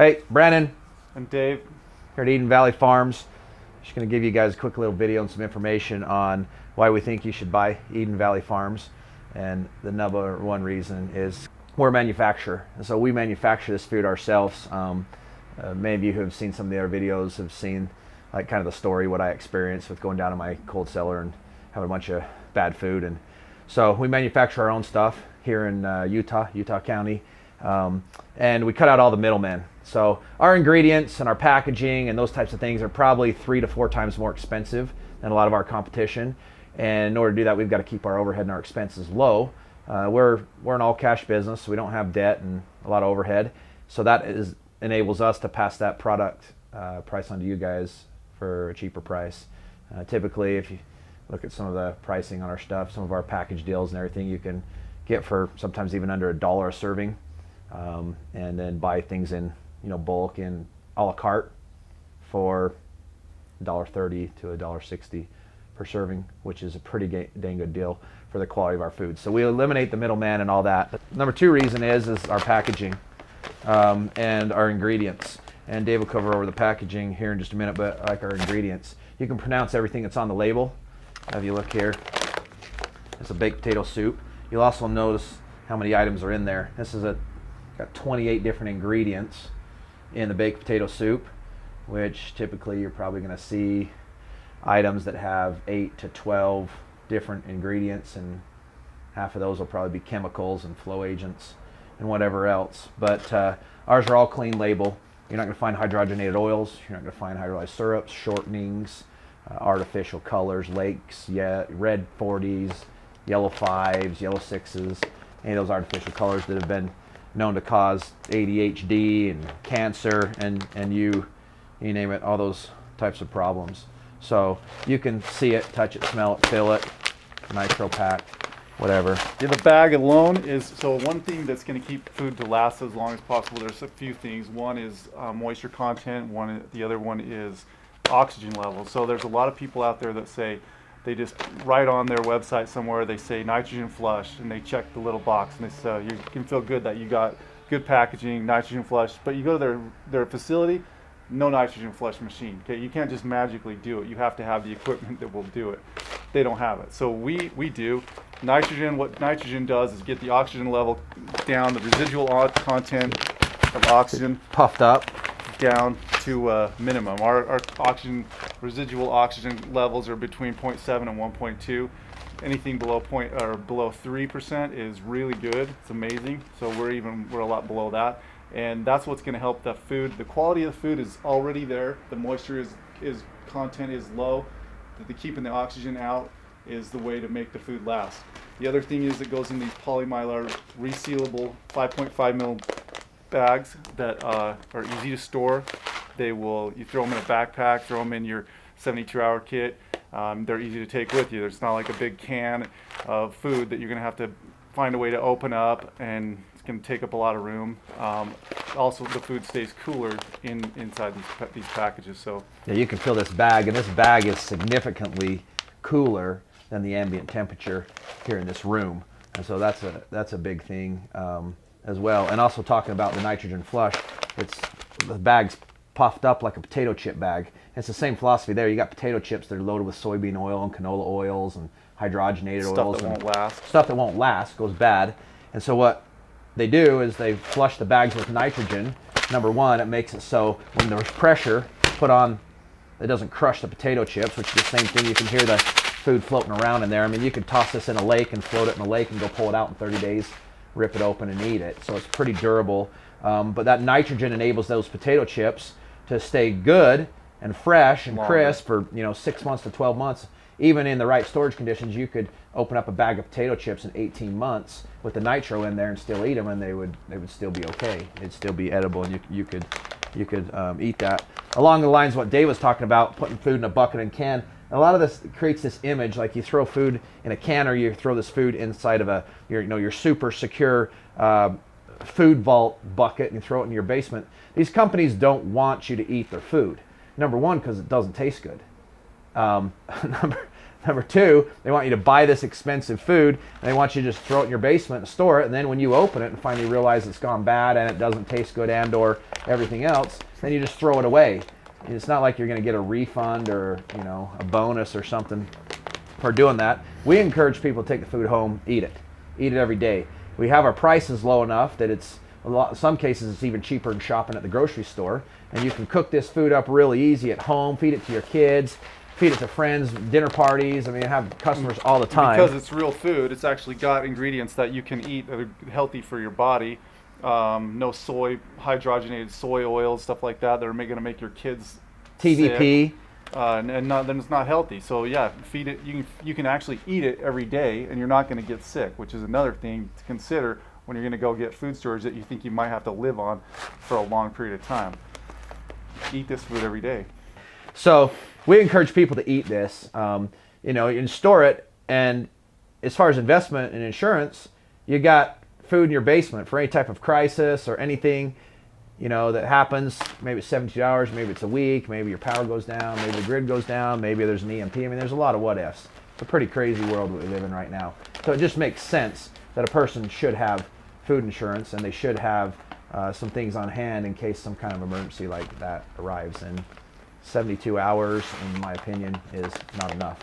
Hey, Brandon. And Dave. Here at Eden Valley Farms. Just going to give you guys a quick little video and some information on why we think you should buy Eden Valley Farms. And the number one reason is we're a manufacturer. And so we manufacture this food ourselves. Many of you who have seen some of the other videos have seen like kind of the story, what I experienced with going down to my cold cellar and having a bunch of bad food. And so we manufacture our own stuff here in Utah County. And we cut out all the middlemen. So our ingredients and our packaging and those types of things are probably 3 to 4 times more expensive than a lot of our competition. And in order to do that, we've got to keep our overhead and our expenses low. We're an all-cash business, so we don't have debt and a lot of overhead. So that enables us to pass that product price on to you guys for a cheaper price. Typically, if you look at some of the pricing on our stuff, some of our package deals and everything, you can get for sometimes even under $1 a serving, and then buy things in bulk in a la carte for $1.30 to $1.60 per serving, which is a pretty dang good deal for the quality of our food. So we eliminate the middleman and all that. Number 2 reason is our packaging and our ingredients. And Dave will cover over the packaging here in just a minute, but like our ingredients, you can pronounce everything that's on the label. If you look here, it's a baked potato soup. You'll also notice how many items are in there. This is got 28 different ingredients in the baked potato soup, which typically you're probably going to see items that have 8 to 12 different ingredients, and half of those will probably be chemicals and flow agents and whatever else. But ours are all clean label. You're not going to find hydrogenated oils. You're not going to find hydrolyzed syrups, shortenings, artificial colors, lakes, red 40s, yellow 5s, yellow 6s, any of those artificial colors that have been known to cause ADHD and cancer and you name it, all those types of problems. So you can see it, touch it, smell it, feel it, nitro pack, whatever. Yeah, the bag alone is, so one thing that's going to keep food to last as long as possible, there's a few things. One is moisture content, the other one is oxygen levels. So there's a lot of people out there that say, they just write on their website somewhere, they say nitrogen flush, and they check the little box, and they say you can feel good that you got good packaging, nitrogen flush. But you go to their facility, no nitrogen flush machine. Okay, you can't just magically do it. You have to have the equipment that will do it. They don't have it. So we do. Nitrogen, what nitrogen does is get the oxygen level down, the residual content of oxygen Puffed up down to a minimum. Our residual oxygen levels are between 0.7 and 1.2. Anything below 3% is really good. It's amazing. So we're a lot below that, and that's what's going to help the food. The quality of the food is already there. The moisture content is low. Keeping the oxygen out is the way to make the food last. The other thing is it goes in these polymylar resealable 5.5 mil bags that are easy to store. You throw them in a backpack, throw them in your 72-hour kit. They're easy to take with you. It's not like a big can of food that you're going to have to find a way to open up, and it's going to take up a lot of room. Also, the food stays cooler inside these packages. So yeah, you can fill this bag, and this bag is significantly cooler than the ambient temperature here in this room, and so that's a big thing as well. And also talking about the nitrogen flush, the bag's puffed up like a potato chip bag. It's the same philosophy there. You got potato chips that are loaded with soybean oil and canola oils and hydrogenated oils. Stuff that won't last, goes bad. And so what they do is they flush the bags with nitrogen. Number one, it makes it so when there's pressure put on, it doesn't crush the potato chips, which is the same thing. You can hear the food floating around in there. I mean, you could toss this in a lake and float it in a lake and go pull it out in 30 days, rip it open and eat it. So it's pretty durable. But that nitrogen enables those potato chips to stay good and fresh and crisp for 6 months to 12 months. Even in the right storage conditions, you could open up a bag of potato chips in 18 months with the nitro in there and still eat them, and they would still be okay. It'd still be edible, and you could eat that. Along the lines of what Dave was talking about, putting food in a bucket and can. A lot of this creates this image like you throw food in a can, or you throw this food inside of your super secure food vault bucket and you throw it in your basement. These companies don't want you to eat their food. Number one, because it doesn't taste good. Number two, they want you to buy this expensive food, and they want you to just throw it in your basement and store it, and then when you open it and finally realize it's gone bad and it doesn't taste good and or everything else, then you just throw it away. And it's not like you're going to get a refund or, you know, a bonus or something for doing that. We encourage people to take the food home, eat it every day. We have our prices low enough that it's in some cases it's even cheaper than shopping at the grocery store, and you can cook this food up really easy at home, feed it to your kids, feed it to friends, dinner parties. I mean, I have customers all the time. Because it's real food, it's actually got ingredients that you can eat that are healthy for your body. No soy, hydrogenated soy oils, stuff like that are going to make your kids TVP. sick, and then it's not healthy. So yeah, feed it. You can actually eat it every day, and you're not going to get sick, which is another thing to consider when you're going to go get food storage that you think you might have to live on for a long period of time. Eat this food every day. So we encourage people to eat this. You know, you can store it, and as far as investment and insurance, you got food in your basement for any type of crisis or anything, you know, that happens. Maybe it's 72 hours, maybe it's a week, maybe your power goes down, maybe the grid goes down, maybe there's an EMP. I mean, there's a lot of what ifs. It's a pretty crazy world that we live in right now. So it just makes sense that a person should have food insurance, and they should have some things on hand in case some kind of emergency like that arrives. And 72 hours, in my opinion, is not enough.